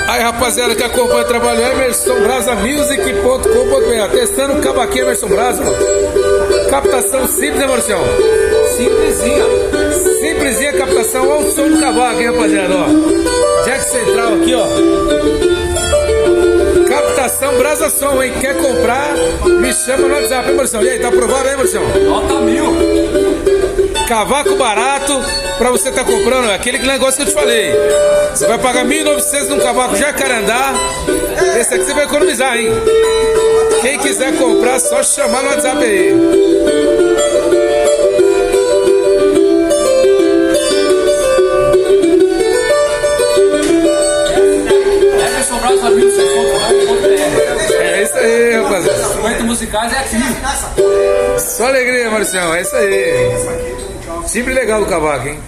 Aí, rapaziada que acompanha o trabalho, emersonbrasamusic.com.br. Testando o cavaquinho Emerson Brasa, mano. Captação simples, né, Marcião? Simplesinha. Simplesinha a captação. Olha o som do cavaco, hein, rapaziada, ó. Jack central aqui, ó. Captação Brasa Som, hein? Quer comprar, me chama no WhatsApp, hein, Marcião? E aí, tá aprovado aí, Marcião? Nota 1000. Cavaco barato pra você tá comprando, aquele negócio que eu te falei. Você vai pagar 1.900 num cavaco Jacarandá. Esse aqui você vai economizar, hein? Quem quiser comprar, só chamar no WhatsApp aí. É isso aí, rapaziada. Instrumentos musicais é aqui. Só alegria, Marcião, é isso aí. Sempre legal o cavaco, hein?